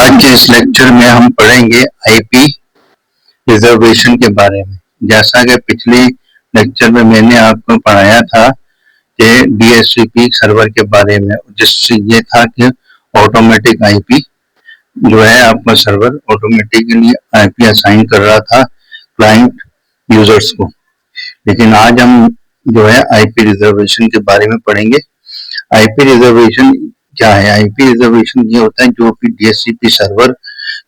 आज के इस लेक्चर में हम पढ़ेंगे आईपी रिजर्वेशन के बारे में। जैसा कि पिछले लेक्चर में मैंने आपको पढ़ाया था कि डीएचसीपी सर्वर के बारे में, जिससे ये था कि ऑटोमेटिक आईपी जो है आपका सर्वर ऑटोमेटिकली आईपी असाइन कर रहा था क्लाइंट यूजर्स को। लेकिन आज हम जो है आईपी रिजर्वेशन के बारे में पढ़ेंगे। आईपी रिजर्वेशन क्या है? आईपी रिजर्वेशन ये होता है जो कि डीएचसीपी सर्वर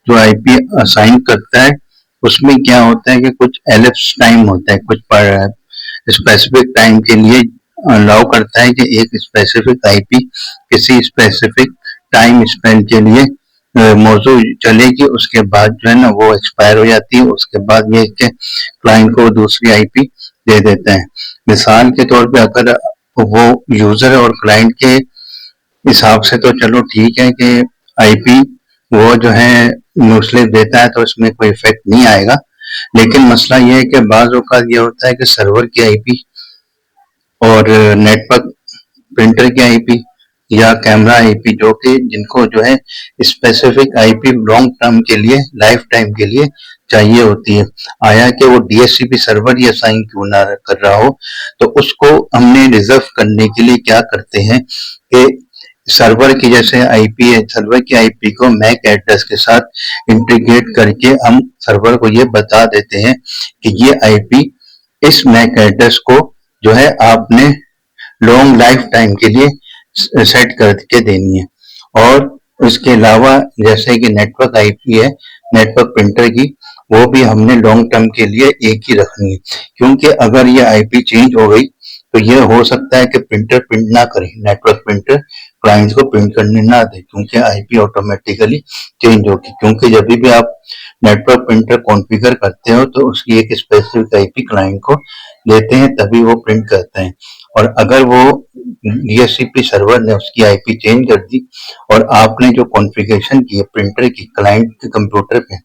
जो आईपी असाइन करता है, उसमें क्या होता है कि कुछ एलिप्स टाइम होता है, कुछ स्पेसिफिक टाइम के लिए अलाउ करता है कि एक स्पेसिफिक आईपी किसी स्पेसिफिक टाइम स्पेन के लिए मौजूद चलेगी, उसके बाद जो है ना वो एक्सपायर हो जाती है। उसके बाद ये कि क्लाइंट को दूसरी आईपी दे देता है। मिसाल के तौर पे अगर वो यूजर और क्लाइंट के हिसाब से तो चलो ठीक है कि आईपी वो जो है न्यूज़लेटर देता है तो इसमें कोई इफेक्ट नहीं आएगा। लेकिन मसला ये है कि बाज़ औक़ात ये होता है कि सर्वर की आईपी और नेटवर्क प्रिंटर की आईपी या कैमरा आईपी जो कि जिनको जो है स्पेसिफिक आईपी लॉन्ग टर्म के लिए, लाइफ टाइम के लिए चाहिए होती है। आया कि वो डीएचसीपी सर्वर ही असाइन क्यों ना कर रहा हो, तो उसको हमने रिजर्व करने के लिए क्या करते हैं कि सर्वर की जैसे आईपी है, सर्वर की आईपी को मैक एड्रेस के साथ इंटीग्रेट करके हम सर्वर को ये बता देते हैं कि ये आईपी इस मैक एड्रेस को जो है आपने लॉन्ग लाइफ टाइम के लिए सेट करके देनी है। और इसके अलावा जैसे कि नेटवर्क आईपी है नेटवर्क प्रिंटर की, वो भी हमने लॉन्ग टर्म के लिए एक ही रखनी है, क्योंकि अगर ये आईपी चेंज हो गई तो ये हो सकता है कि प्रिंटर प्रिंट ना करे, नेटवर्क प्रिंटर क्लाइंट्स को प्रिंट करने ना दे, क्योंकि आईपी ऑटोमेटिकली चेंज होगी। क्योंकि जब भी आप नेटवर्क प्रिंटर कॉन्फ़िगर करते हो तो उसकी एक स्पेसिफिक आईपी क्लाइंट को देते हैं, तभी वो प्रिंट करते हैं। और अगर वो डीएचसीपी सर्वर ने उसकी आईपी चेंज कर दी और आपने जो कॉन्फ़िगरेशन की है प्रिंटर की क्लाइंट के कंप्यूटर पे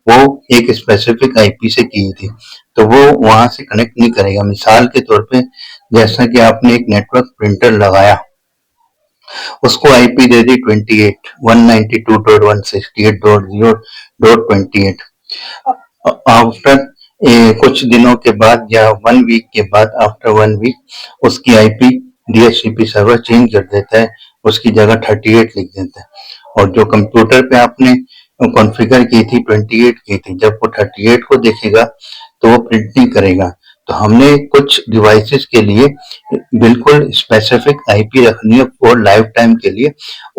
वो एक स्पेसिफिक आईपी से की थी, तो वो वहां से कनेक्ट नहीं करेगा। मिसाल के तौर पे जैसा कि आपने एक नेटवर्क प्रिंटर लगाया, उसको आईपी दे दी 28 192.168.0.28। आफ्टर कुछ दिनों के बाद या 1 वीक के बाद, आफ्टर 1 वीक उसकी आईपी डीएचसीपी सर्वर चेंज कर देता है, उसकी जगह 38 लिख देता है। और जो कंप्यूटर पे आपने कॉन्फ़िगर की थी 28 की थी, जब वो 38 को देखेगा तो वो प्रिंट नहीं करेगा। तो हमने कुछ डिवाइसेस के लिए बिल्कुल स्पेसिफिक आईपी रखनी है और लाइफ टाइम के लिए।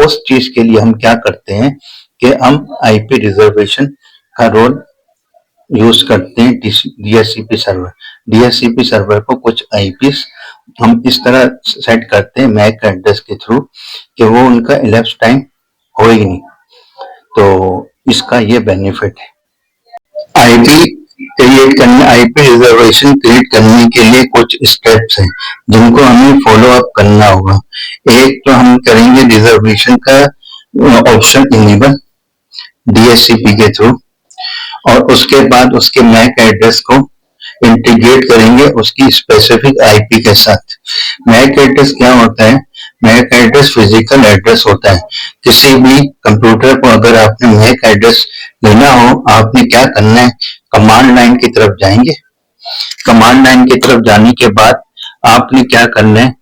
उस चीज के लिए हम क्या करते हैं कि हम आईपी रिजर्वेशन का रोल यूज करते हैं डीएचसीपी सर्वर। डीएचसीपी सर्वर को कुछ आईपीस हम इस तरह सेट करते हैं मैक एड्रेस के थ्रू कि वो उनका इलेप्स टाइम हो ही नहीं। तो इसका ये बेनिफिट है। आईपी क्रिएट करने, आईपी रिजर्वेशन क्रिएट करने के लिए कुछ स्टेप्स हैं जिनको हमें फॉलो अप करना होगा। एक तो हम करेंगे रिजर्वेशन का ऑप्शन इनेबल डीएचसीपी के थ्रू, और उसके बाद उसके मैक एड्रेस को इंटीग्रेट करेंगे उसकी स्पेसिफिक आईपी के साथ। मैक एड्रेस क्या होता है? मैक एड्रेस फिजिकल एड्रेस होता है। किसी भी कंप्यूटर को अगर आपने मैक एड्रेस लेना हो, आपने क्या करना है, कमांड लाइन की तरफ जाएंगे। कमांड लाइन की तरफ जाने के बाद आपने क्या करना है,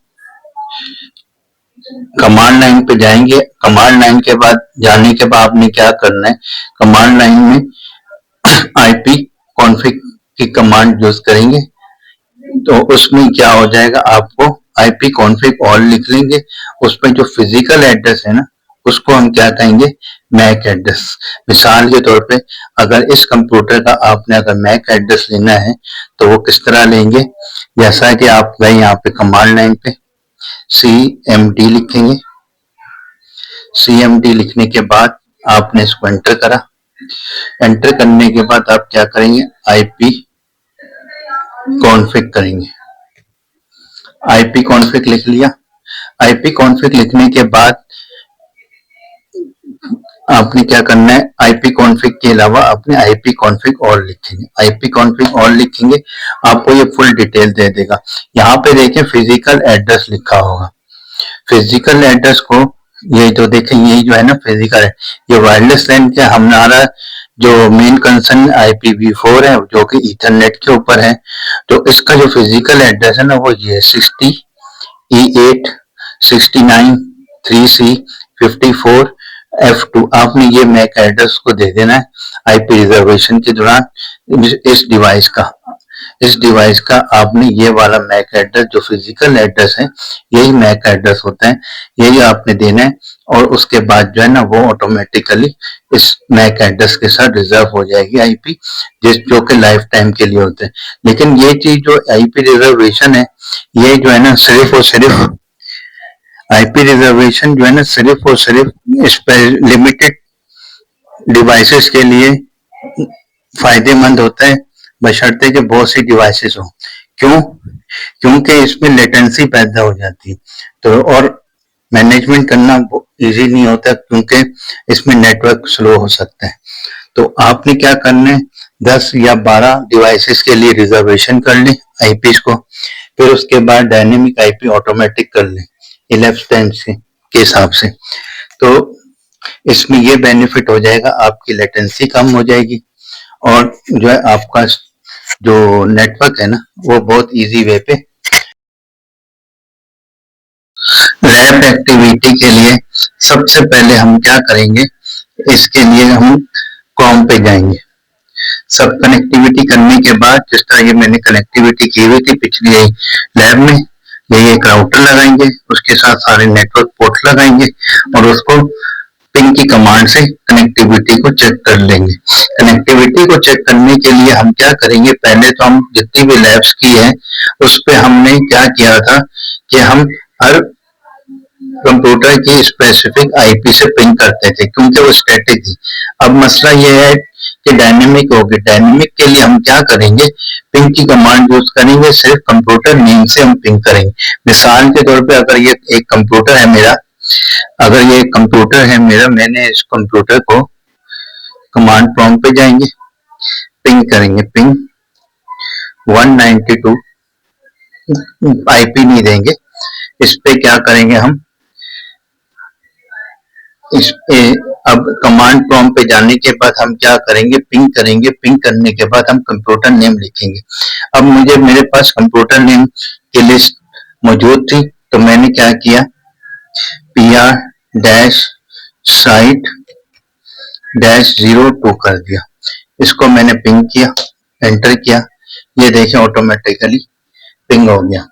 कमांड लाइन पे जाएंगे। कमांड लाइन के बाद जाने के बाद आपने क्या करना है, कमांड लाइन में आईपी कॉन्फ़िग की कमांड यूज करेंगे। तो उसमें क्या हो जाएगा, आपको आईपी कॉन्फ़िग ऑल लिख लेंगे। उसमें जो फिजिकल एड्रेस है ना, उसको हम क्या कहेंगे, मैक एड्रेस। मिसाल के तौर पे अगर इस कंप्यूटर का आपने अगर मैक एड्रेस लेना है तो वो किस तरह लेंगे, जैसा कि आप गए यहाँ पे कमांड लाइन पे CMD लिखेंगे। CMD लिखने के बाद आपने इसको एंटर करा। एंटर करने के बाद आप क्या करेंगे, आईपी कॉन्फ़िग करेंगे। आईपी कॉन्फ़िग लिख लिया। आईपी कॉन्फ़िग लिखने के बाद आपने क्या करना है, आईपी कॉन्फ़िग के अलावा आपने आईपी कॉन्फ़िग ऑल लिखेंगे। आईपी कॉन्फ़िग ऑल लिखेंगे, आपको ये फुल डिटेल दे देगा। यहाँ पे देखें फिजिकल एड्रेस लिखा होगा। फिजिकल एड्रेस को ये जो देखें, ये जो है ना फिजिकल है, ये वायरलेस लैन के हमारा जो मेन कंसर्न IPv4 है जो कि ईथरनेट के ऊपर है। तो इसका जो फिजिकल एड्रेस है ना वो ये 60E8 69 3C 54F2। आपने ये मैक एड्रेस को दे देना है IP रिजर्वेशन के दौरान। इस डिवाइस का आपने ये वाला मैक एड्रेस जो फिजिकल एड्रेस है, यही मैक एड्रेस होता है, यही आपने देना है। और उसके बाद जो है ना वो ऑटोमेटिकली इस मैक एड्रेस के साथ रिजर्व हो जाएगी IP, जो कि लाइफ टाइम के लिए होते हैं। लेकिन ये चीज जो IP रिजर्वेशन है, ये जो है ना सिर्फ और सिर्फ IP रिजर्वेशन जो है ना सिर्फ और सिर्फ लिमिटेड डिवाइसेस के लिए फायदेमंद होता है, बशर्ते कि बहुत सी डिवाइसेस हो। क्यों? क्योंकि इसमें लेटेंसी पैदा हो जाती है, तो और मैनेजमेंट करना इजी नहीं होता क्योंकि इसमें नेटवर्क स्लो हो सकता है। तो आपने क्या करना है, 10 या 12 डिवाइसेस के लिए रिजर्वेशन कर लें IPs को, फिर उसके बाद डायनेमिक IP ऑटोमेटिक कर लें elapsed टाइम के हिसाब से। तो इसमें ये बेनिफिट हो जाएगा, आपकी लेटेंसी कम हो जाएगी और जो है आपका जो नेटवर्क है ना वो बहुत इजी वे पे। रैप एक्टिविटी के लिए सबसे पहले हम क्या करेंगे, इसके लिए हम कॉम पे जाएंगे। सब कनेक्टिविटी करने के बाद, जिस तरह ये मैंने कनेक्टिविटी की हुई थी पिछली लैब में, ये एक राउटर लगाएंगे, उसके साथ सारे नेटवर्क पोर्ट लगाएंगे और उसको पिंग की कमांड से कनेक्टिविटी को चेक कर लेंगे। कनेक्टिविटी को चेक करने के लिए हम क्या करेंगे, पहले तो हम जितनी भी लैब्स की है उस पे हमने क्या किया था कि हम हर कंप्यूटर की स्पेसिफिक IP से पिंग करते थे क्योंकि वो स्टैटिक थी। अब मसला ये है कि डायनेमिक होगी। डायनेमिक के लिए हम क्या करेंगे, पिंग की कमांड यूज करेंगे, सिर्फ कंप्यूटर नेम से हम पिंग करेंगे। मिसाल के तौर पे अगर ये एक कंप्यूटर है मेरा, मैंने इस कंप्यूटर को कमांड प्रॉम्प्ट पे जाएंगे, पिंग करेंगे, पिंग 192 IP नहीं देंगे। इस पे क्या करेंगे हम, इस पे अब कमांड प्रॉम्प्ट पे जाने के बाद हम क्या करेंगे, पिंग करेंगे। पिंग करने के बाद हम कंप्यूटर नेम लिखेंगे। अब मेरे पास कंप्यूटर नेम की लिस्ट मौजूद थी, तो मैंने क्या किया, PR-site-02 कर दिया। इसको मैंने पिंग किया, एंटर किया, ये देखें ऑटोमेटिकली पिंग हो गया।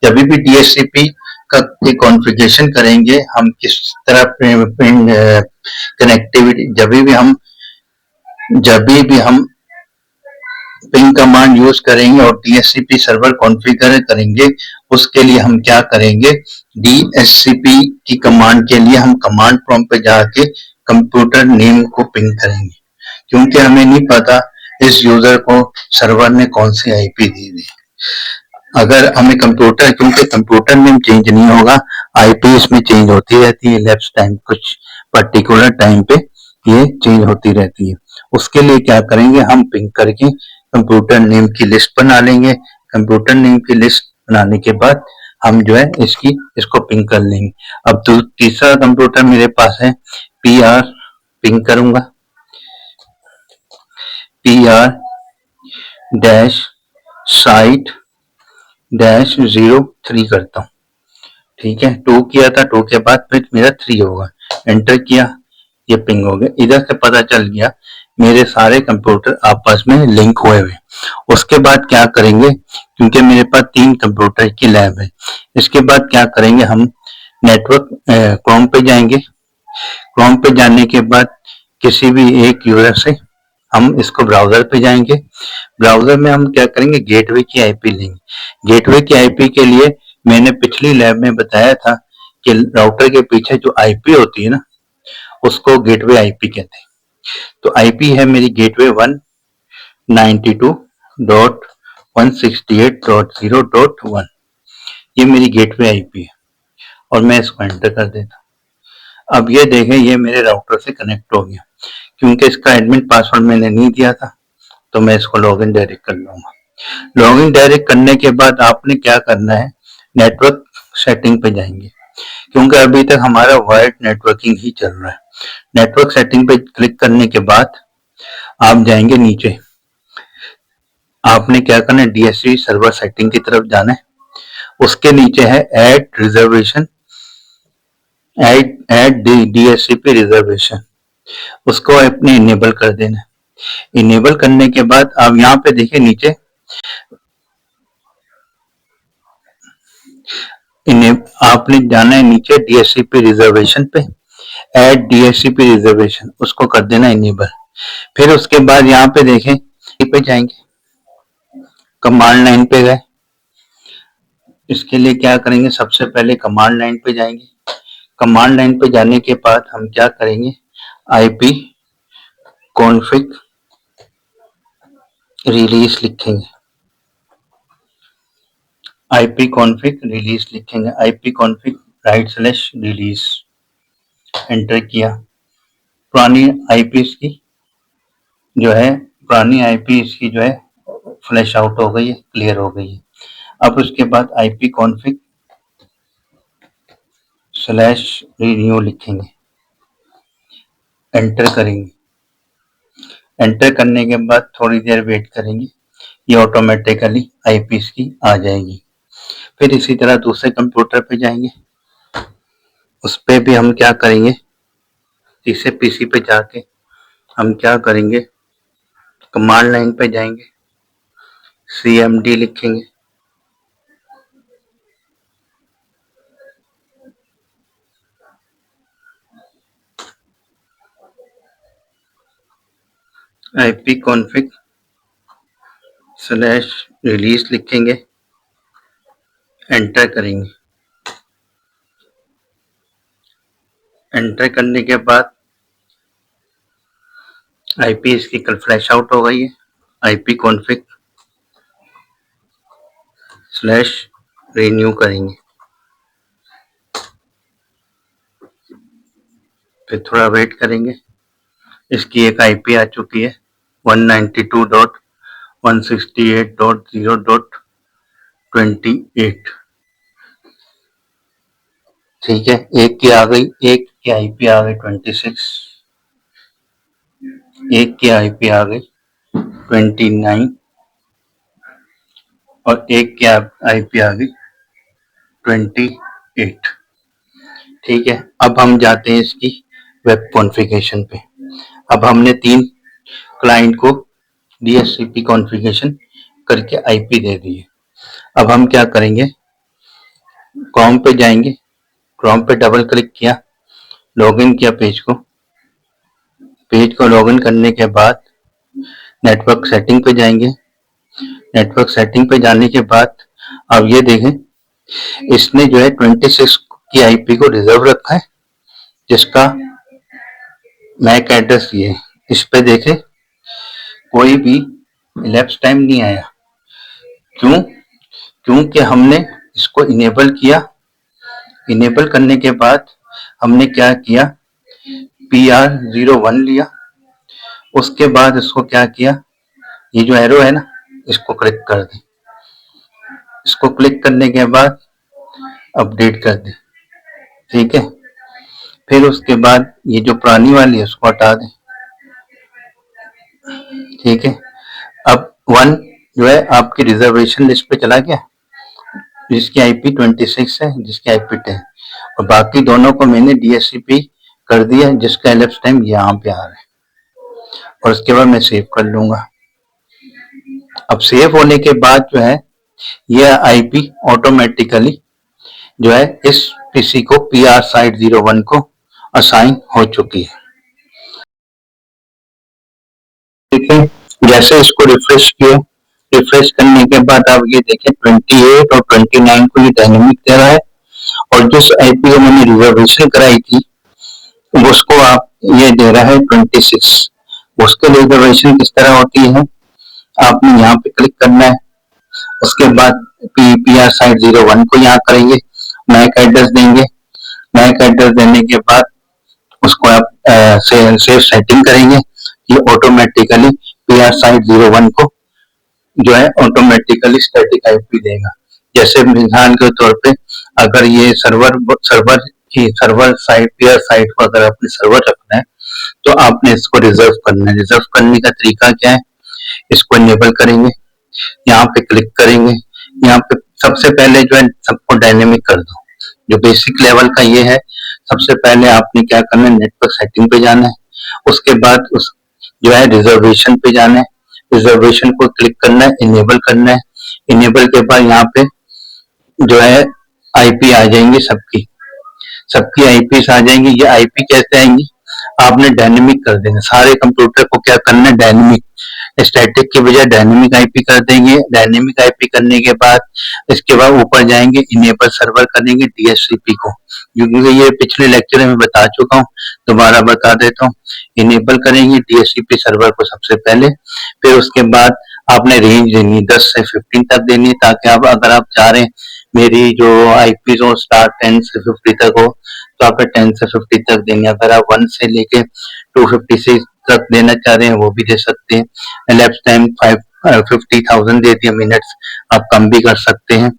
जब भी DHCP का कॉन्फ़िगरेशन करेंगे, हम किस तरह पिंग कनेक्टिविटी, जब भी हम पिंग कमांड यूज करेंगे और DHCP सर्वर कॉन्फ़िगर करेंगे, उसके लिए हम क्या करेंगे, DHCP की कमांड के लिए हम कमांड प्रॉम्प्ट पे जाके कंप्यूटर नेम को पिंग करेंगे, क्योंकि हमें नहीं पता इस यूजर को सर्वर ने कौन सी IP दी हुई। अगर हमें क्योंकि कंप्यूटर नेम चेंज नहीं होगा, IP इसमें चेंज होती रहती है, लैप्स टाइम कुछ पर्टिकुलर टाइम पे ये चेंज होती रहती है। उसके लिए क्या करेंगे, हम पिंग करके कंप्यूटर नेम की लिस्ट बना लेंगे। कंप्यूटर नेम की लिस्ट बनाने के बाद हम जो है इसको पिंग कर लेंगे। अब तो तीसरा कंप्यूटर मेरे पास है, PR पिंग करूंगा, PR-site-03 करता हूँ, ठीक है। 2 किया था, 2 के बाद फिर मेरा 3 होगा, एंटर किया, ये पिंग हो गया। इधर से पता चल गया मेरे सारे कंप्यूटर आपस में लिंक हुए हुए। उसके बाद क्या करेंगे, क्योंकि मेरे पास 3 कंप्यूटर की लैब है, इसके बाद क्या करेंगे, हम नेटवर्क क्रोम पे जाएंगे। क्रोम पे जाने के बाद किसी भी एक यूजर से हम इसको ब्राउजर पे जाएंगे। ब्राउजर में हम क्या करेंगे, गेटवे की IP लेंगे। गेटवे की IP के लिए मैंने पिछली लैब में बताया था कि राउटर के पीछे जो IP होती है ना, उसको गेटवे IP कहते हैं। तो IP है मेरी गेटवे 192.168.0.1, ये मेरी गेटवे IP है और मैं इसको एंटर कर देता। अब ये देखें, ये मेरे राउटर से कनेक्ट हो गया। क्योंकि इसका एडमिन पासवर्ड मैंने नहीं दिया था, तो मैं इसको लॉगिन डायरेक्ट कर लूंगा। लॉगिन डायरेक्ट करने के बाद आपने क्या करना है, नेटवर्क सेटिंग पे जाएंगे। क्योंकि अभी तक हमारा वायर्ड नेटवर्किंग ही चल रहा है। नेटवर्क सेटिंग पे क्लिक करने के बाद आप जाएंगे नीचे, आपने क्या करना है, डीएससी सर्वर सेटिंग की तरफ जाना है। उसके नीचे है add reservation, add DSCP reservation, उसको अपने इनेबल कर देना है। इनेबल करने के बाद आप यहाँ पे देखिए नीचे आपने जाना है नीचे डीएससीपी रिजर्वेशन पे, ऐड डीएससीपी रिजर्वेशन, उसको कर देना इनेबल। फिर उसके बाद यहाँ पे देखें, पे जाएंगे, कमांड लाइन पे गए। इसके लिए क्या करेंगे, सबसे पहले कमांड लाइन पे जाएंगे। कमांड लाइन पे जाने के बाद हम क्या करेंगे, आईपी कॉन्फिग रिलीज लिखेंगे, आईपी कॉन्फिग रिलीज लिखेंगे, आईपी कॉन्फिग /रिलीज एंटर किया। पुरानी आईपी इसकी जो है, पुरानी आईपी इसकी जो है फ्लैश आउट हो गई है, क्लियर हो गई है। अब उसके बाद आईपी कॉन्फिग /renew लिखेंगे, एंटर करेंगे। एंटर करने के बाद थोड़ी देर वेट करेंगे, ये ऑटोमेटिकली आईपी की आ जाएगी। फिर इसी तरह दूसरे कंप्यूटर पे जाएंगे, उस पे भी हम क्या करेंगे, तीसरे पीसी पे जाके हम क्या करेंगे, कमांड लाइन पे जाएंगे, cmd लिखेंगे, आईपी कॉन्फिग /रिलीज लिखेंगे, एंटर करेंगे। एंटर करने के बाद आईपी इसकी कल फ्लैश आउट हो गई है, आईपी कॉन्फिग /renew करेंगे। फिर थोड़ा वेट करेंगे, इसकी एक आईपी आ चुकी है 192.168.0.28। ठीक है, एक की आ गई, एक की आईपी आ गई 26, एक की आईपी आ गई 29 और एक की आईपी आ गई 28। ठीक है, अब हम जाते हैं इसकी वेब कॉन्फ़िगरेशन पे। अब हमने 3 क्लाइंट को डीएचसीपी कॉन्फ़िगरेशन करके आईपी दे दी है। अब हम क्या करेंगे, क्रोम पे जाएंगे, क्रोम पे डबल क्लिक किया, लॉगिन किया पेज को लॉगिन करने के बाद नेटवर्क सेटिंग पे जाएंगे। नेटवर्क सेटिंग पे जाने के बाद अब ये देखें, इसने जो है 26 की आईपी को रिजर्व रखा है, जिसका मैक एड्रेस ये है। इस पे देखें कोई भी इलेप्स टाइम नहीं आया, क्यों? क्योंकि हमने इसको इनेबल किया। इनेबल करने के बाद हमने क्या किया, PR01 लिया, उसके बाद इसको क्या किया, ये जो एरो है ना, इसको क्लिक कर दें। इसको क्लिक करने के बाद अपडेट कर दें। ठीक है, फिर उसके बाद ये जो पुरानी वाली है उसको हटा दें। ठीक है, अब 1 जो है आपकी रिजर्वेशन लिस्ट पे चला गया, जिसकी आईपी 26 है, जिसकी आईपी 10, और बाकी दोनों को मैंने डीएचसीपी कर दिया, जिसका एलेप्स टाइम यहाँ पे आ रहा है, और उसके बाद मैं सेव कर लूंगा। अब सेव होने के बाद जो है यह आईपी ऑटोमेटिकली जो है इस पीसी को PR साइट 01 को असाइन हो चुकी है। ठीक है, जैसे इसको रिफ्रेश किया, रिफ्रेश करने के बाद आप ये देखें 28 और 29 को ये डायनेमिक दे रहा है, और जिस आईपी को मैंने रिजर्वेशन कराई थी उसको आप ये दे रहा है 26। उसके रिजर्वेशन किस तरह होती है, आपने यहाँ पे क्लिक करना है, उसके बाद PR साइट 01 को यहाँ करेंगे, मैक एड्रेस देंगे। मैक एड्रेस देने के बाद उसको आप सेव सेटिंग करेंगे, ये ऑटोमेटिकली PR साइट 01 को जो है ऑटोमेटिकली स्टैटिक आईपी देगा। जैसे मिसाल के तौर पे अगर ये सर्वर साइड पेयर साइड को अगर आपने सर्वर रखना है तो आपने इसको रिजर्व करना है। रिजर्व करने का तरीका क्या है, इसको इनेबल करेंगे, यहाँ पे क्लिक करेंगे, यहाँ पे सबसे पहले जो है सबको डायनेमिक कर दो। जो बेसिक लेवल का ये है, सबसे पहले आपने क्या करना है, नेटवर्क सेटिंग पे जाना है, उसके बाद उस जो है रिजर्वेशन पे जाना है, रिजर्वेशन को क्लिक करना है, इनेबल करना है, इनेबल के बाद यहाँ पे जो है आईपी आ जाएंगी, सबकी आईपी आ जाएंगी। ये आईपी कैसे आएंगी, आपने डायनेमिक कर देंगे, सारे कंप्यूटर को क्या करना है, डायनेमिक, स्टैटिक की बजाय डायनेमिक आईपी कर देंगे। डायनेमिक आईपी करने के बाद इसके बाद ऊपर जाएंगे, इनेबल सर्वर करेंगे डीएचसीपी को, क्योंकि ये पिछले लेक्चर में बता चुका हूँ, दोबारा बता देता हूँ। इनेबल करेंगे डीएचसीपी सर्वर को सबसे पहले, फिर उसके बाद आपने रेंज देनी है 10 से 15 तक देनी है, ताकि आप अगर आप चाह रहे हैं मेरी जो आईपी जो स्टार्ट 10 से 50 तक हो तो आप 10 से 50 तक देंगे। अगर आप 1 से लेके 256 तक देना चाह रहे हैं वो भी दे सकते हैं। elapsed टाइम 50,000 दे दिया मिनट्स, आप कम भी कर सकते हैं,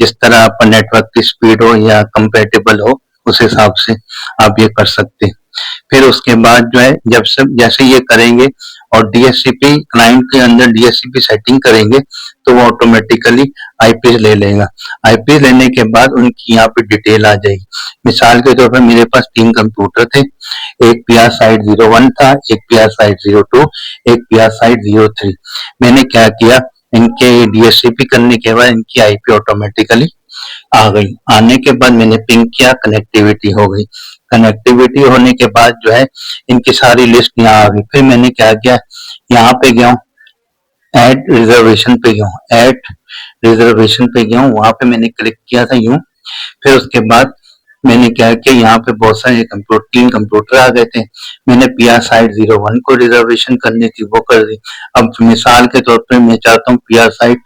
जिस तरह आपका नेटवर्क की स्पीड हो या कंपेटेबल हो उस हिसाब से आप ये कर सकते हैं। फिर उसके बाद जो है जब सब जैसे ये करेंगे और डीएचसीपी क्लाइंट के अंदर डीएचसीपी सेटिंग करेंगे तो वो ऑटोमेटिकली आईपी ले लेगा। आईपी लेने के बाद उनकी यहाँ पे डिटेल आ जाएगी। मिसाल के तौर पर मेरे पास 3 कंप्यूटर थे, एक पीआर साइट 01 था, एक पीआर साइट 02, एक पीआर साइट 03। मैंने क्या किया, इनके डीएचसीपी करने के बाद इनकी आईपी ऑटोमेटिकली आ गई। आने के बाद मैंने पिंग किया, कनेक्टिविटी हो गई। कनेक्टिविटी होने के बाद जो है इनकी सारी लिस्ट यहाँ आ गई। फिर मैंने क्या किया, यहाँ पे गया हूँ, ऐड रिजर्वेशन पे गया हूँ, ऐड रिजर्वेशन पे गया हूँ, वहां पे मैंने क्लिक किया था यूं। फिर उसके बाद मैंने क्या किया, यहाँ पे बहुत सारे कंप्यूटर 3 कंप्यूटर आ गए थे, मैंने पीआर साइट 01 को रिजर्वेशन करनी थी वो कर दी। अब मिसाल के तौर पर मैं चाहता हूँ पीआर साइट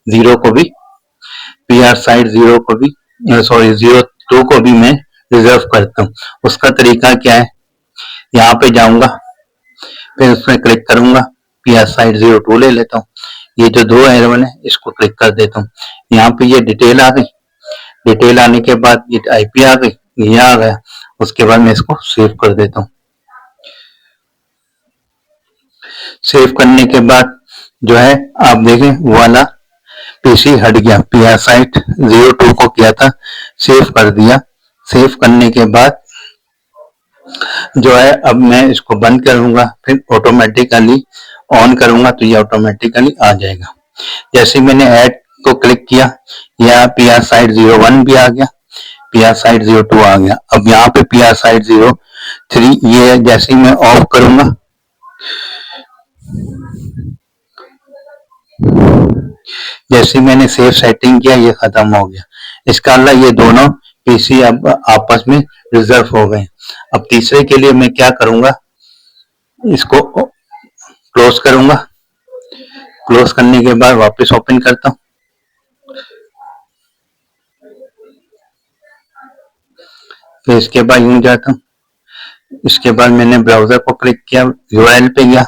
0 को भी, पीआर साइट 0 को भी, सॉरी 02 को भी मैं रिजर्व करता हूँ। उसका तरीका क्या है, यहाँ पे जाऊंगा, फिर उसमें क्लिक करूंगा, पीआर साइट 02 ले लेता हूँ, ये जो 2 एरवन है इसको क्लिक कर देता हूँ। यहाँ पे ये डिटेल आ गई, डिटेल आने के बाद ये आईपी आ गई, ये आ गया। उसके बाद मैं इसको सेव कर देता हूँ। सेव करने के बाद जो है आप देखें वो वाला पीसी हट गया, पीआर साइट 02 को किया था, सेव कर दिया। सेव करने के बाद जो है अब मैं इसको बंद करूंगा, फिर ऑटोमेटिकली ऑन करूंगा तो ये ऑटोमेटिकली आ जाएगा। जैसे मैंने ऐड को क्लिक किया, यहाँ पीआर साइट 01 भी आ गया, पीआर साइट 02 आ गया। अब यहाँ पे पीआर साइट 03 ये जैसे ही मैं ऑफ करूंगा, जैसे मैंने सेव सेटिंग किया ये खत्म हो गया। इसका अलावा ये दोनों पीसी अब आपस में रिजर्व हो गए। अब तीसरे के लिए मैं क्या करूंगा, इसको क्लोज करूंगा, क्लोज करने के बाद वापस ओपन करता हूं। फिर इसके बाद यूं जाता हूं, इसके बाद मैंने ब्राउजर को क्लिक किया, यूआरएल पे गया,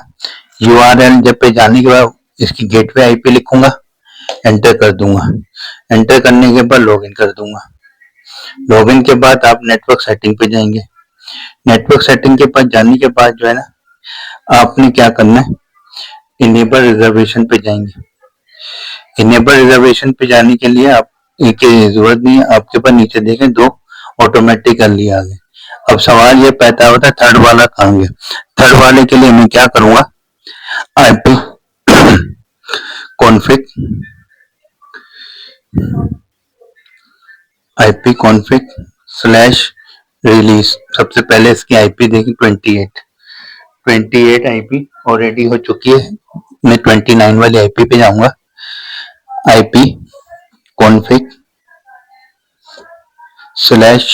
यूआरएल जब पे जाने के बाद इसकी गेटवे आईपी लिखूंगा, एंटर कर दूंगा। एंटर करने के बाद लॉगिन कर दूंगा। लॉगिन के बाद आप नेटवर्क सेटिंग पे जाएंगे। नेटवर्क सेटिंग के पास जाने के बाद जो है ना आपने क्या करना है, इनेबल रिजर्वेशन पे जाएंगे। इनेबल रिजर्वेशन पे जाने के लिए आप की जरूरत नहीं है, आपके पास नीचे देखें 2 ऑटोमेटिकली आ गए। अब सवाल ये पैदा होता है थर्ड वाला कहाँ गया। थर्ड वाले के लिए मैं क्या करूंगा, IP config, IP config slash release. सबसे पहले इसकी आईपी देखी 28 आईपी ऑलरेडी हो चुकी है, मैं 29 वाली आईपी पे जाऊंगा। IP config slash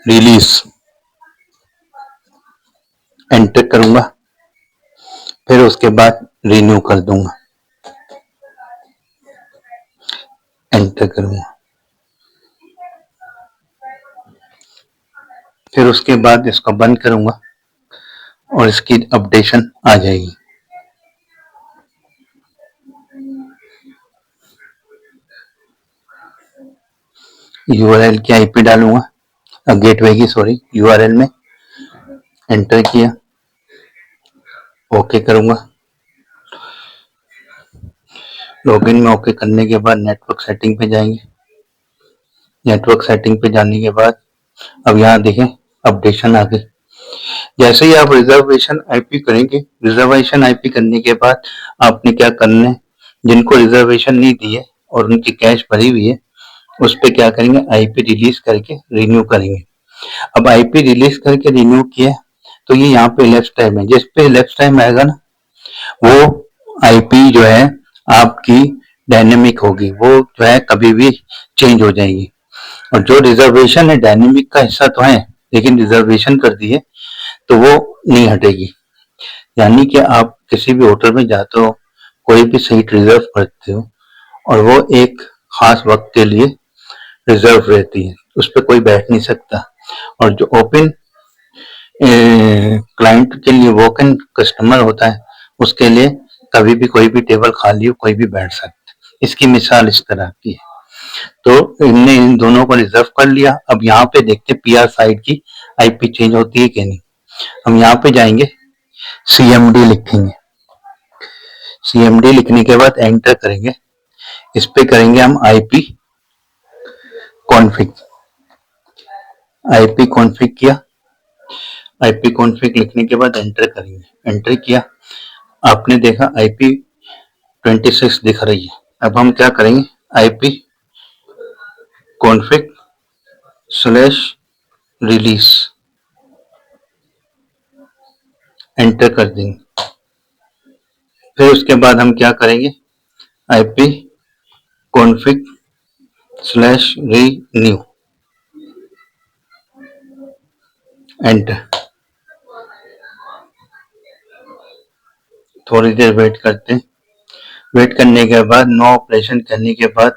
release, enter करूंगा, फिर उसके बाद रिन्यू कर दूंगा, एंटर करूंगा, फिर उसके बाद इसको बंद करूंगा और इसकी अपडेशन आ जाएगी। यूआरएल की आईपी डालूंगा, गेटवे की सॉरी, यूआरएल में एंटर किया, ओके करूंगा। लॉगिन में ओके करने के बाद नेटवर्क सेटिंग पे जाएंगे। नेटवर्क सेटिंग पे जाने के बाद अब यहाँ देखें अपडेशन आ गई। जैसे ही आप रिजर्वेशन आईपी करेंगे, रिजर्वेशन आईपी करने के बाद आपने क्या करना है, जिनको रिजर्वेशन नहीं दी है और उनकी कैश भरी हुई है, उस पे क्या करेंगे, आईपी रिलीज करके रिन्यू करेंगे। अब आईपी रिलीज करके रिन्यू किया तो ये यहाँ पे लेफ्ट टाइम है, जिस पे लेफ्ट टाइम आएगा ना, वो आईपी जो है आपकी डायनेमिक होगी, वो जो है कभी भी चेंज हो जाएगी। और जो रिजर्वेशन है डायनेमिक का हिस्सा तो है, लेकिन रिजर्वेशन कर दी है तो वो नहीं हटेगी। यानी कि आप किसी भी होटल में जाते हो, कोई भी सीट रिजर्व करते हो और वो एक खास वक्त के लिए रिजर्व रहती है, उस पर कोई बैठ नहीं सकता। और जो ओपन क्लाइंट के लिए वॉक इन कस्टमर होता है, उसके लिए कभी भी कोई भी टेबल खाली हो, कोई भी बैठ सकता है। इसकी मिसाल इस तरह की है। तो इनने इन दोनों को रिजर्व कर लिया। अब यहाँ पे देखते हैं पीआर साइड की आईपी चेंज होती है कि नहीं। हम यहाँ पे जाएंगे, सीएमडी लिखेंगे, सीएमडी लिखने के बाद एंटर करेंगे। इस पे करेंगे हम आईपी कॉन्फ़िग, आईपी कॉन्फ़िग किया, आईपी कॉन्फ़िग लिखने के बाद एंटर करेंगे, एंटर किया, आपने देखा आईपी 26 दिख रही है। अब हम क्या करेंगे, IP config slash release enter कर देंगे। फिर उसके बाद हम क्या करेंगे, IP config slash renew enter. थोड़ी देर वेट करते हैं। वेट करने के बाद नो ऑपरेशन करने के बाद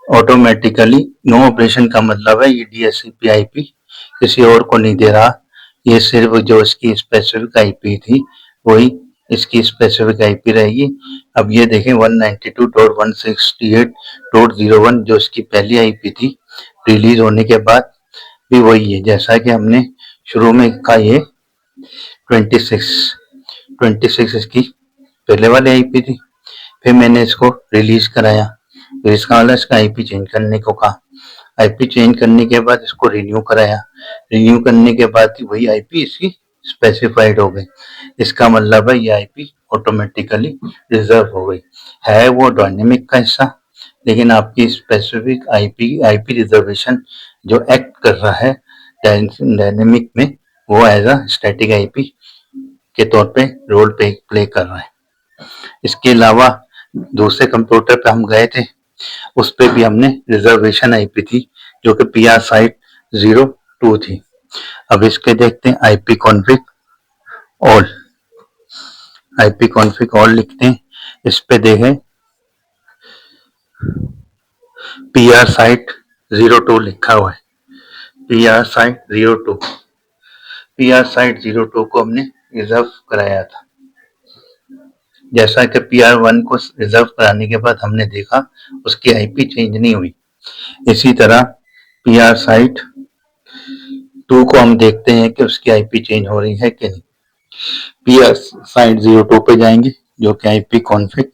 ऑटोमेटिकली, नो ऑपरेशन का मतलब है ये डीएचसीपी आईपी किसी और को नहीं दे रहा, ये सिर्फ जो इसकी स्पेसिफिक आईपी थी वही इसकी स्पेसिफिक आईपी रहेगी। अब ये देखें 192.168.01 जो इसकी पहली आईपी थी, रिलीज होने के बाद भी वही है जैसा कि हमने शुरू में कहा। ये 26 इसकी पहले वाली आईपी थी। फिर मैंने इसको रिलीज कराया, फिर इसका मतलब इसका आईपी चेंज करने को कहा। आईपी चेंज करने के बाद इसको रिन्यू कराया, रिन्यू करने के बाद वही आईपी इसकी स्पेसिफाइड हो गई। इसका मतलब है ये आईपी ऑटोमेटिकली रिजर्व हो गई। है वो डायनेमिक का हिस्सा, लेकिन आपकी स्पेसिफिक आईपी रिजर्वेशन जो एक्ट कर रहा है डायनेमिक में, वो एज अ स्टैटिक आईपी के तौर पे रोल प्ले कर रहा है। इसके अलावा दूसरे कंप्यूटर पे हम गए थे, उस पे भी हमने रिजर्वेशन आईपी थी जो कि पीआर साइट 02 थी। अब इसके देखते हैं IP config all, IP config all लिखते हैं। इस पे देखें पीआर साइट 02 लिखा हुआ है, पीआर साइट 02, पीआर साइट 02 को हमने रिजर्व कराया था। जैसा कि पीआर 1 को रिजर्व कराने के बाद हमने देखा उसकी आईपी चेंज नहीं हुई, इसी तरह पीआर साइट 2 को हम देखते हैं कि उसकी आईपी चेंज हो रही है कि नहीं। पीआर साइट 02 पे जाएंगे जो कि आईपी कॉन्फ़िग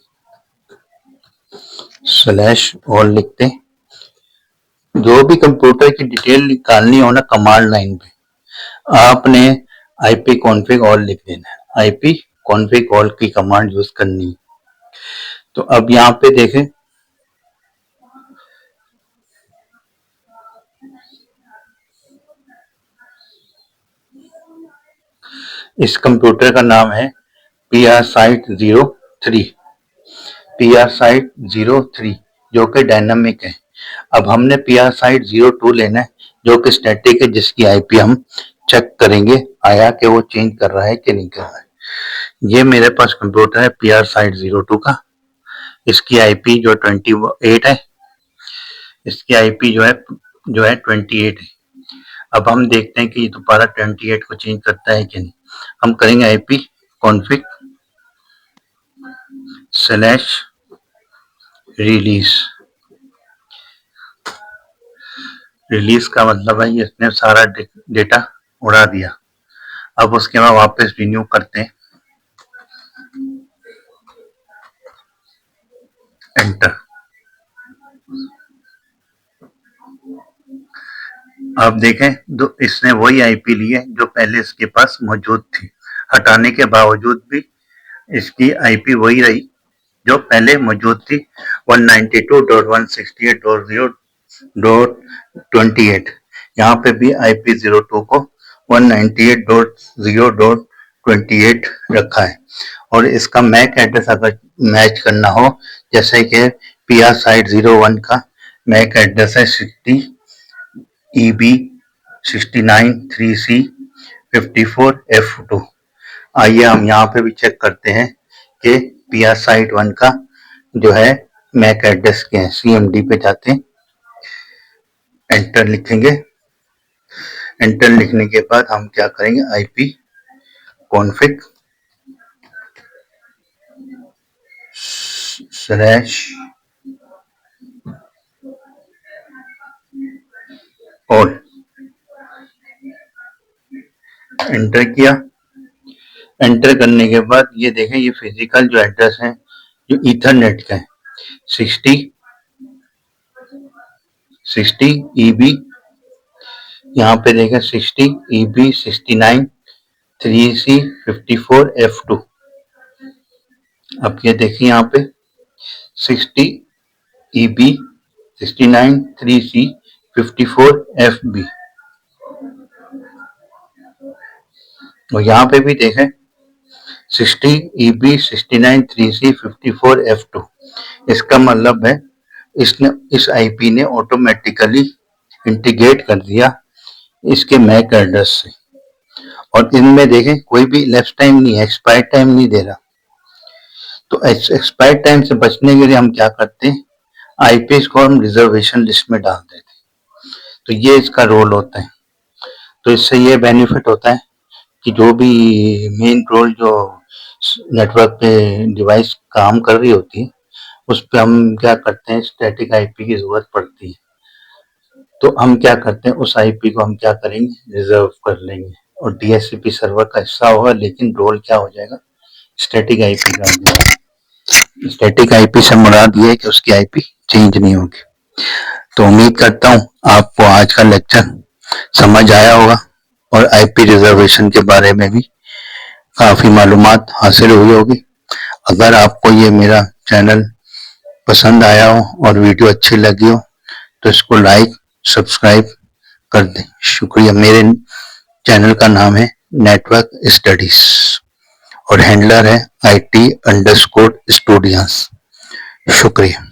स्लैश ऑल लिखते हैं। जो भी कंप्यूटर की डिटेल निकालनी हो ना कमांड लाइन पे, आपने आईपी कॉन्फ़िग ऑल लिख देना है, आईपी कॉन्फ़िग ऑल की कमांड यूज करनी है। तो अब यहाँ पे देखें इस कंप्यूटर का नाम है पीआर साइट 03, पीआर साइट 03 जो कि डायनामिक है। अब हमने पीआर साइट 02 लेना है जो कि स्टैटिक है, जिसकी आईपी हम चेक करेंगे आया कि वो चेंज कर रहा है कि नहीं कर रहा है। ये मेरे पास कंप्यूटर है पीआर साइट 02 का, इसकी आईपी जो 28 है, इसकी आईपी जो है 28 है। अब हम देखते हैं कि ये दोबारा 28 को चेंज करता है कि नहीं। हम करेंगे IP config slash release, release का मतलब है इसने सारा डेटा उड़ा दिया। अब उसके बाद वापस रिन्यू करते हैं, एंटर। अब देखें इसने वही आईपी ली है जो पहले इसके पास मौजूद थी। हटाने के बावजूद भी इसकी आईपी वही रही जो पहले मौजूद थी, 192.168.0.28। यहाँ पे भी IP02 को 198.0.28 रखा है। और इसका मैक एड्रेस अगर मैच करना हो, जैसे कि PR साइट 01 का मैक एड्रेस है 60 EB 69 3C 54 F2। आइए हम यहाँ पे भी चेक करते हैं कि PR साइट 1 का जो है मैक एड्रेस के हैं। CMD पे जाते हैं, एंटर लिखेंगे। एंटर लिखने के बाद हम क्या करेंगे, IP config /all एंटर किया। एंटर करने के बाद ये देखें, ये फिजिकल जो एड्रेस है जो ईथरनेट का है 60 EB, यहाँ पे देखें 60 EB 69 3C 54 F2। अब ये देखिए यहाँ पे 60 EB 69 3C 54 FB। और यहाँ पे भी देखें 60 EB 69 3C 54 F2। इसका मतलब है इस आईपी ने ऑटोमेटिकली इंटीग्रेट कर दिया इसके मैक एड्रेस से। और इनमें देखें कोई भी लैप्स टाइम नहीं है, एक्सपायर टाइम नहीं दे रहा। तो एक्सपायर टाइम से बचने के लिए हम क्या करते हैं, आईपी को हम रिजर्वेशन लिस्ट में डाल देते हैं। तो ये इसका रोल होता है। तो इससे ये बेनिफिट होता है कि जो भी मेन रोल जो नेटवर्क पे डिवाइस काम कर रही होती है उस पे हम क्या करते हैं, स्टैटिक आईपी की जरूरत पड़ती है। तो हम क्या करते हैं, उस आईपी को हम क्या करेंगे, रिजर्व कर लेंगे और DHCP सर्वर का हिस्सा होगा, लेकिन रोल क्या हो जाएगा, स्टैटिक आईपी का। स्टैटिक आईपी से मुराद ये है कि उसकी आईपी चेंज नहीं होगी। तो उम्मीद करता हूँ आपको आज का लेक्चर समझ आया होगा और आईपी रिजर्वेशन के बारे में भी काफी मालूमात हासिल हुई होगी। अगर आपको ये मेरा चैनल पसंद आया हो और वीडियो अच्छी लगी हो तो इसको लाइक सब्सक्राइब कर दें। शुक्रिया। मेरे चैनल का नाम है नेटवर्क स्टडीज और हैंडलर है IT_Studios। शुक्रिया।